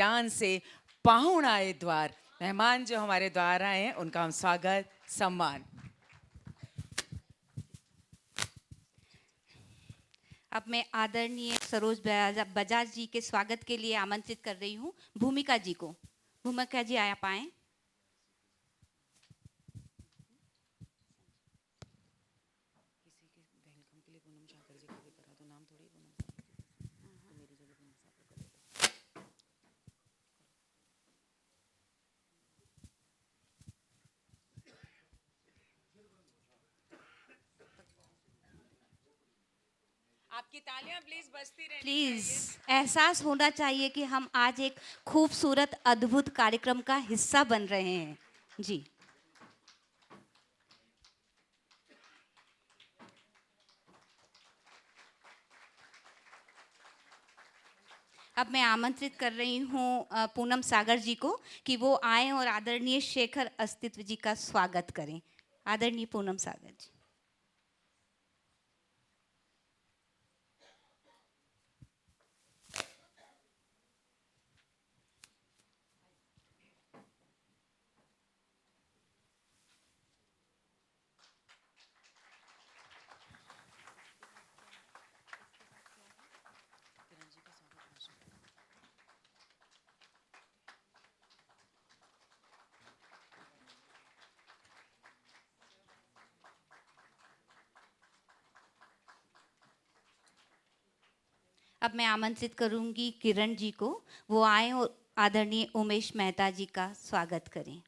ज्ञान से पाहुण आए द्वार। मेहमान जो हमारे द्वार आए हैं उनका हम स्वागत सम्मान। अब मैं आदरणीय सरोज बजाज जी के स्वागत के लिए आमंत्रित कर रही हूँ भूमिका जी को। भूमिका जी आया पाएं। आपकी तालियां प्लीज बजती रहनी प्लीज चाहिए। एहसास होना चाहिए कि हम आज एक खूबसूरत अद्भुत कार्यक्रम का हिस्सा बन रहे हैं जी। अब मैं आमंत्रित कर रही हूँ पूनम सागर जी को कि वो आए और आदरणीय शेखर अस्तित्व जी का स्वागत करें। आदरणीय पूनम सागर जी। अब मैं आमंत्रित करूंगी किरण जी को, वो आए और आदरणीय उमेश मेहता जी का स्वागत करें।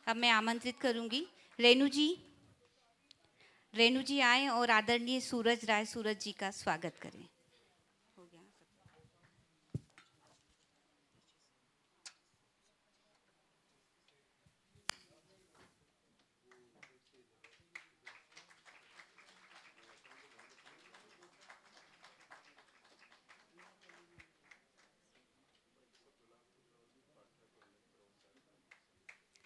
अब मैं आमंत्रित करूंगी रेणु जी। रेणु जी आए और आदरणीय सूरज राय सूरज जी का स्वागत करें। हो गया।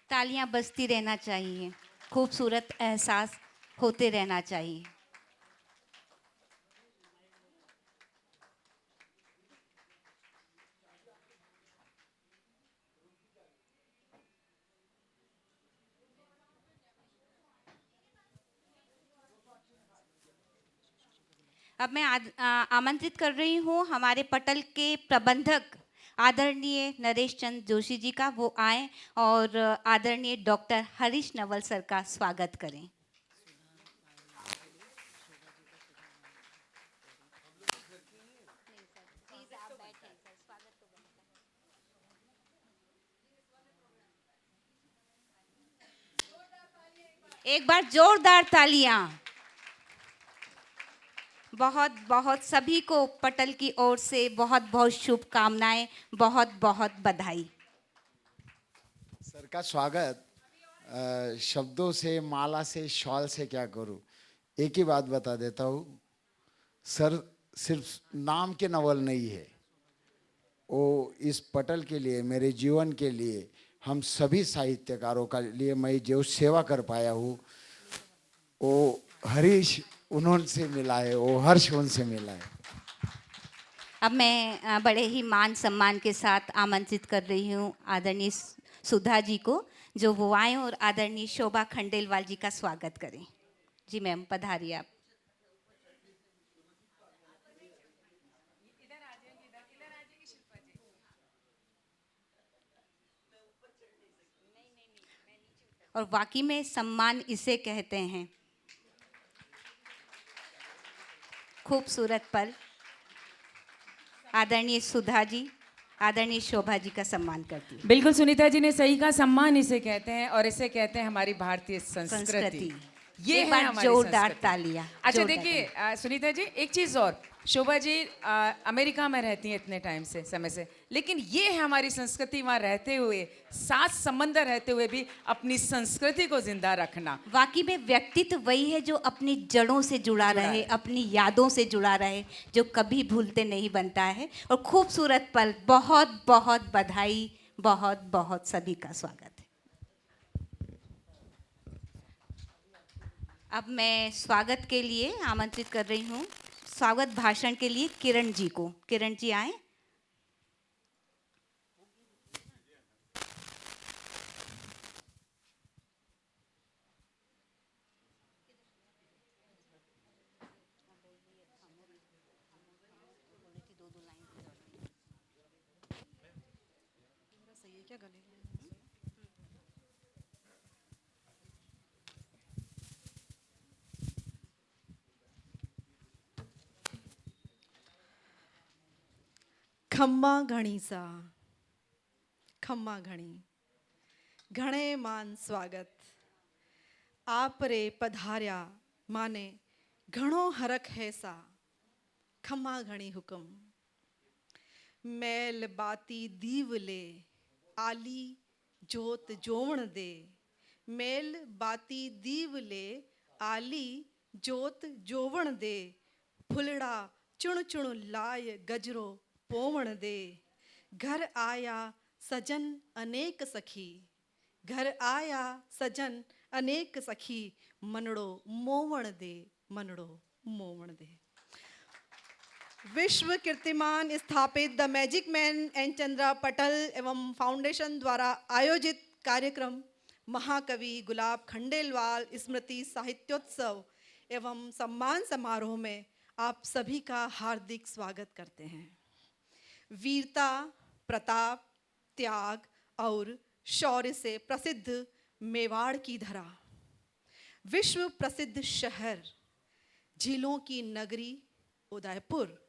तालियां बजती रहना चाहिए, खूबसूरत एहसास होते रहना चाहिए। अब मैं आमंत्रित कर रही हूँ हमारे पटल के प्रबंधक आदरणीय नरेश चंद्र जोशी जी का, वो आए और आदरणीय डॉक्टर हरीश नवल सर का स्वागत करें। एक बार जोरदार तालियां। बहुत बहुत सभी को पटल की ओर से बहुत बहुत शुभकामनाएं, बहुत बहुत बधाई। सर का स्वागत शब्दों से, माला से, शॉल से क्या करूं। एक ही बात बता देता हूं, सर सिर्फ नाम के नवल नहीं है, वो इस पटल के लिए, मेरे जीवन के लिए, हम सभी साहित्यकारों का लिए मैं जो सेवा कर पाया हूँ, वो हरीश उन्होंने मिला है, वो हर्ष उनसे मिला है। अब मैं बड़े ही मान सम्मान के साथ आमंत्रित कर रही हूँ आदरणीय सुधा जी को, जो वो आए और आदरणीय शोभा खंडेलवाल जी का स्वागत करें। जी मैम, पधारिए आप। और वाकई में सम्मान इसे कहते हैं। खूबसूरत पल। आदरणीय सुधा जी, आदरणीय शोभा जी का सम्मान करती है। बिल्कुल, सुनीता जी ने सही कहा, सम्मान इसे कहते हैं और इसे कहते हैं हमारी भारतीय संस्कृति। ये एक है बार हमारी जोरदार संस्कृति। तालियां। अच्छा जोरदार देखिए सुनीता जी, एक चीज़ और, शोभा जी अमेरिका में रहती हैं इतने टाइम से, समय से, लेकिन ये है हमारी संस्कृति, वहाँ रहते हुए, सात समंदर रहते हुए भी अपनी संस्कृति को जिंदा रखना। वाकई में व्यक्तित्व वही है जो अपनी जड़ों से जुड़ा जुड़ा रहे, है। अपनी यादों से जुड़ा रहे, जो कभी भूलते नहीं बनता है। और खूबसूरत पल, बहुत बहुत बधाई, बहुत बहुत सभी का स्वागत है। अब मैं स्वागत के लिए आमंत्रित कर रही हूँ, स्वागत भाषण के लिए किरण जी को। किरण जी आए। खम्मा घणी सा, खम्मा घणी, घणे मान स्वागत। आप रे पधार्या माने घणो हरख है सा, खम्मा घणी हुक्म। मैल बाती दीवले, आली जोत जोवण दे। मैल बाती दीवले, आली जोत जोवण दे। फुलड़ा चुण चुण लाय गजरो पोवण दे। घर आया सजन अनेक सखी, घर आया सजन अनेक सखी। मनड़ो मोवण दे, मनड़ो मोवण दे। विश्व कीर्तिमान स्थापित the magic man and Chandra पटल एवं फाउंडेशन द्वारा आयोजित कार्यक्रम महाकवि गुलाब खंडेलवाल स्मृति साहित्योत्सव एवं सम्मान समारोह में आप सभी का हार्दिक स्वागत करते हैं। वीरता, प्रताप, त्याग और शौर्य से प्रसिद्ध मेवाड़ की धरा, विश्व प्रसिद्ध शहर, झीलों की नगरी उदयपुर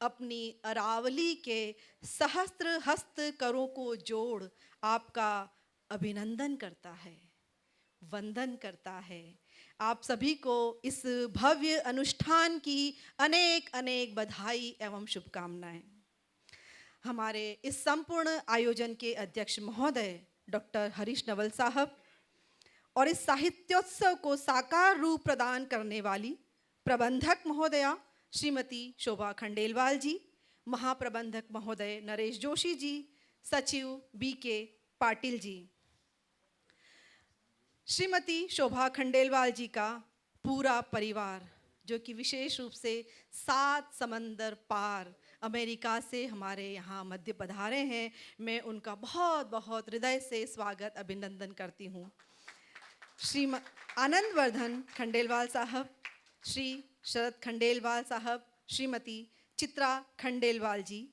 अपनी अरावली के सहस्त्र हस्त करों को जोड़ आपका अभिनंदन करता है, वंदन करता है। आप सभी को इस भव्य अनुष्ठान की अनेक अनेक बधाई एवं शुभकामनाएं। हमारे इस संपूर्ण आयोजन के अध्यक्ष महोदय डॉक्टर हरीश नवल साहब और इस साहित्योत्सव को साकार रूप प्रदान करने वाली प्रबंधक महोदया श्रीमती शोभा खंडेलवाल जी, महाप्रबंधक महोदय नरेश जोशी जी, सचिव बीके पाटिल जी, श्रीमती शोभा खंडेलवाल जी का पूरा परिवार, जो कि विशेष रूप से 7 समंदर पार अमेरिका से हमारे यहाँ मध्य पधारे हैं, मैं उनका बहुत बहुत हृदय से स्वागत अभिनंदन करती हूँ। श्री आनंद वर्धन खंडेलवाल साहब, श्री शरद खंडेलवाल साहब, श्रीमती चित्रा खंडेलवाल जी,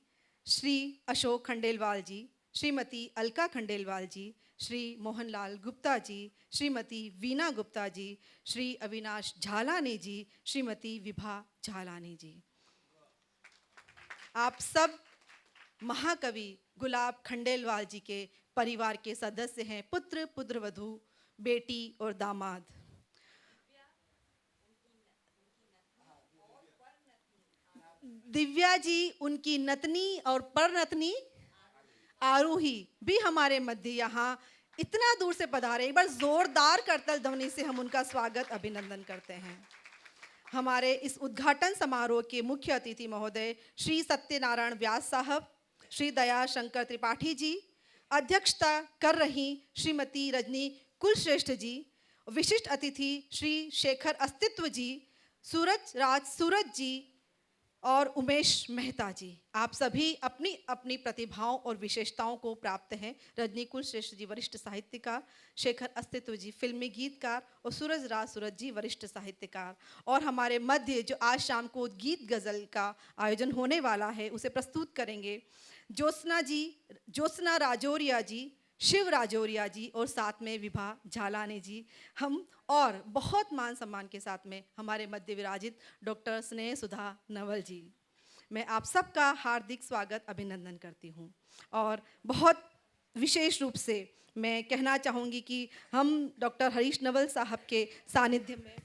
श्री अशोक खंडेलवाल जी, श्रीमती अलका खंडेलवाल जी, श्री मोहनलाल गुप्ता जी, श्रीमती वीना गुप्ता जी, श्री अविनाश झालानी जी, श्रीमती विभा झालानी जी। आप सब महाकवि गुलाब खंडेलवाल जी के परिवार के सदस्य हैं, पुत्र, पुत्रवधू, बेटी और दामाद। दिव्या जी, उनकी नतनी और परनतनी आरूही भी हमारे मध्य यहाँ इतना दूर से पधारे। एक बार जोरदार करतल ध्वनि से हम उनका स्वागत अभिनंदन करते हैं। हमारे इस उद्घाटन समारोह के मुख्य अतिथि महोदय श्री सत्यनारायण व्यास साहब, श्री दया शंकर त्रिपाठी जी, अध्यक्षता कर रही श्रीमती रजनी कुलश्रेष्ठ जी, विशिष्ट अतिथि श्री शेखर अस्तित्व जी, सूरज राज सूरज जी और उमेश मेहता जी। आप सभी अपनी अपनी प्रतिभाओं और विशेषताओं को प्राप्त हैं। रजनी कुलश्रेष्ठ जी वरिष्ठ साहित्यकार, शेखर अस्तित्व जी फिल्मी गीतकार और सूरज राज सूरज जी वरिष्ठ साहित्यकार। और हमारे मध्य जो आज शाम को गीत गज़ल का आयोजन होने वाला है उसे प्रस्तुत करेंगे ज्योत्सना जी, ज्योत्सना राजौरिया जी, शिव राजौरिया जी और साथ में विभा झालानी जी। हम और बहुत मान सम्मान के साथ में हमारे मध्य विराजित डॉक्टर स्नेह सुधा नवल जी। मैं आप सबका हार्दिक स्वागत अभिनंदन करती हूँ और बहुत विशेष रूप से मैं कहना चाहूँगी कि हम डॉक्टर हरीश नवल साहब के सानिध्य में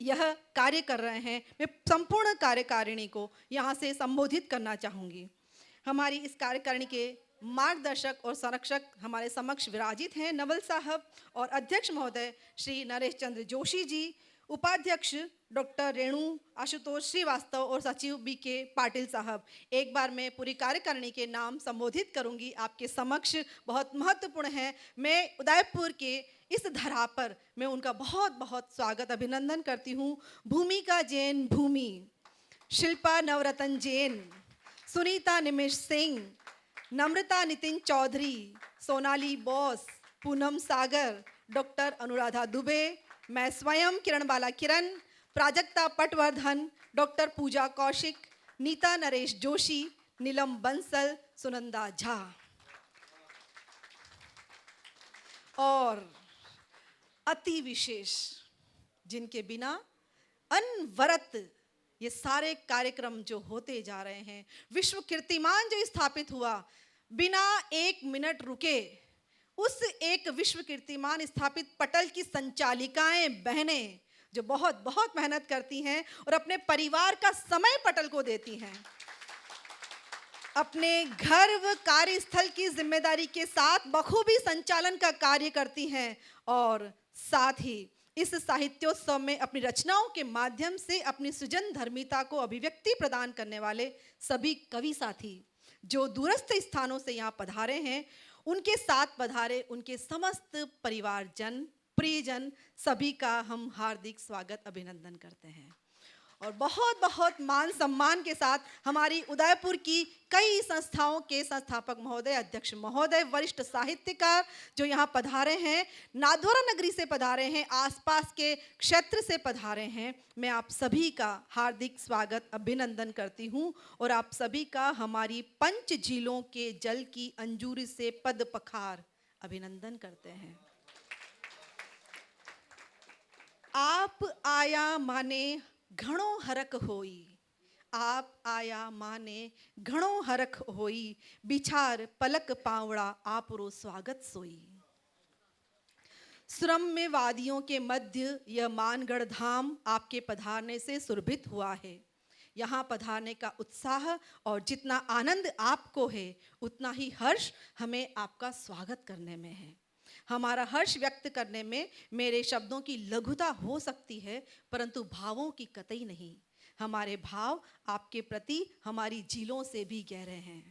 यह कार्य कर रहे हैं। मैं संपूर्ण कार्यकारिणी को यहाँ से संबोधित करना चाहूँगी। हमारी इस कार्यकारिणी के मार्गदर्शक और संरक्षक हमारे समक्ष विराजित हैं नवल साहब और अध्यक्ष महोदय श्री नरेश चंद्र जोशी जी, उपाध्यक्ष डॉक्टर रेणु आशुतोष श्रीवास्तव और सचिव BK पाटिल साहब। एक बार मैं पूरी कार्यकारिणी के नाम संबोधित करूंगी आपके समक्ष, बहुत महत्वपूर्ण है। मैं उदयपुर के इस धरा पर मैं उनका बहुत बहुत स्वागत अभिनंदन करती हूँ। भूमिका जैन भूमि, शिल्पा नवरतन जैन, सुनीता निमिष सिंह, नम्रता नितिन चौधरी, सोनाली बोस, पूनम सागर, डॉक्टर अनुराधा दुबे, मैं स्वयं किरण बाला किरण, प्राजक्ता पटवर्धन, डॉक्टर पूजा कौशिक, नीता नरेश जोशी, नीलम बंसल, सुनंदा झा और अति विशेष जिनके बिना अनवरत ये सारे कार्यक्रम जो होते जा रहे हैं, विश्व कीर्तिमान जो स्थापित हुआ, बिना एक मिनट रुके उस एक विश्व कीर्तिमान स्थापित पटल की संचालिकाएं बहनें जो बहुत बहुत मेहनत करती हैं और अपने परिवार का समय पटल को देती हैं, अपने घर व कार्यस्थल की जिम्मेदारी के साथ बखूबी संचालन का कार्य करती हैं और साथ ही इस साहित्योत्सव में अपनी रचनाओं के माध्यम से अपनी सृजन धर्मिता को अभिव्यक्ति प्रदान करने वाले सभी कवि साथी जो दूरस्थ स्थानों से यहाँ पधारे हैं, उनके साथ पधारे उनके समस्त परिवारजन, प्रियजन सभी का हम हार्दिक स्वागत अभिनंदन करते हैं और बहुत बहुत मान सम्मान के साथ हमारी उदयपुर की कई संस्थाओं के संस्थापक महोदय, अध्यक्ष महोदय, वरिष्ठ साहित्यकार जो यहाँ पधारे हैं, नाथद्वारा नगरी से पधारे हैं, आसपास के क्षेत्र से पधारे हैं, मैं आप सभी का हार्दिक स्वागत अभिनंदन करती हूँ और आप सभी का हमारी पंच झीलों के जल की अंजूरी से पद पखार अभिनंदन करते हैं। आप आया माने घणो हरक होई, आप आया माने घणो हरक होई, बिछार पलक पावड़ा आपरो स्वागत सोई। श्रम में वादियों के मध्य यह मानगढ़ धाम आपके पधारने से सुरभित हुआ है। यहाँ पधारने का उत्साह और जितना आनंद आपको है उतना ही हर्ष हमें आपका स्वागत करने में है। हमारा हर्ष व्यक्त करने में मेरे शब्दों की लघुता हो सकती है, परंतु भावों की कतई नहीं। हमारे भाव आपके प्रति हमारी झीलों से भी गहरे हैं।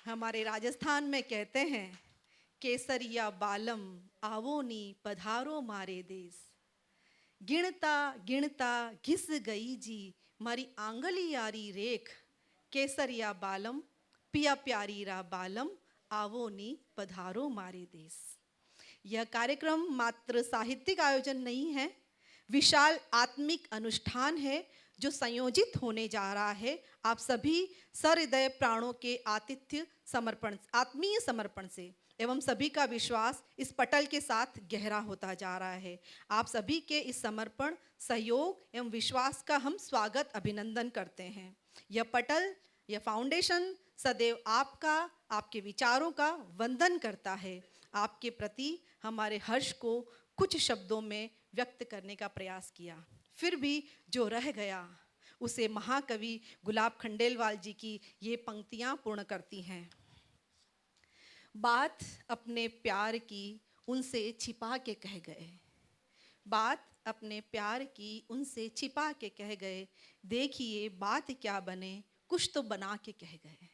हमारे राजस्थान में कहते हैं, केसरिया बालम आवोनी पधारो मारे देश, गिणता गिणता घिस गई जी मारी आंगली यारी रेख, केसरिया बालम पिया प्यारी रा बालम आवोनी पधारो मारे देश। यह कार्यक्रम मात्र साहित्यिक आयोजन नहीं है, विशाल आत्मिक अनुष्ठान है जो संयोजित होने जा रहा है आप सभी सहृदय प्राणों के आत्मीय समर्पण से एवं सभी का विश्वास इस पटल के साथ गहरा होता जा रहा है। आप सभी के इस समर्पण, सहयोग एवं विश्वास का हम स्वागत अभिनंदन करते हैं। यह पटल, यह फाउंडेशन सदैव आपका, आपके विचारों का वंदन करता है। आपके प्रति हमारे हर्ष को कुछ शब्दों में व्यक्त करने का प्रयास किया, फिर भी जो रह गया उसे महाकवि गुलाब खंडेलवाल जी की ये पंक्तियां पूर्ण करती हैं। बात अपने प्यार की उनसे छिपा के कह गए, बात अपने प्यार की उनसे छिपा के कह गए, देखिए बात क्या बने कुछ तो बना के कह गए।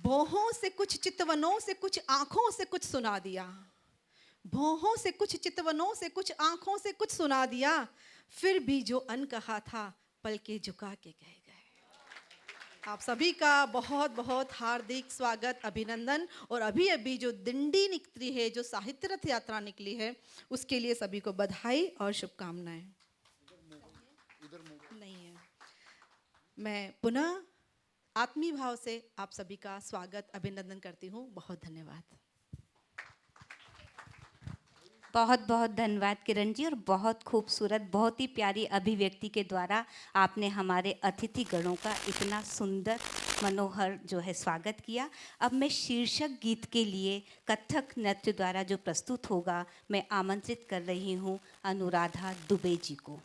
भौहों से कुछ चितवनों से कुछ आंखों से कुछ सुना दिया, भौहों से कुछ चितवनों से कुछ आंखों से कुछ सुना दिया, फिर भी जो अनकहा था पलके झुका के कह गए। आप सभी का बहुत बहुत हार्दिक स्वागत अभिनंदन और अभी अभी जो दिंडी निकली है, जो साहित्य रथ यात्रा निकली है, उसके लिए सभी को बधाई और शुभकामनाएं। नहीं है, मैं पुनः आत्मीय भाव से आप सभी का स्वागत अभिनंदन करती हूँ। बहुत धन्यवाद। बहुत बहुत धन्यवाद किरण जी और बहुत खूबसूरत, बहुत ही प्यारी अभिव्यक्ति के द्वारा आपने हमारे अतिथि गणों का इतना सुंदर मनोहर जो है स्वागत किया। अब मैं शीर्षक गीत के लिए कथक नृत्य द्वारा जो प्रस्तुत होगा, मैं आमंत्रित कर रही हूँ अनुराधा दुबे जी को।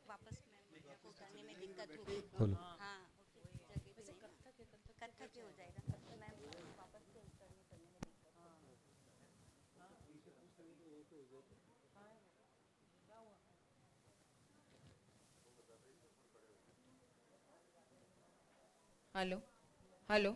वापस मैं उतारने में दिक्कत होगी। हाँ, कथक के हो जाएगा। मैं वापस से उतारने करने में दिक्कत हेलो हेलो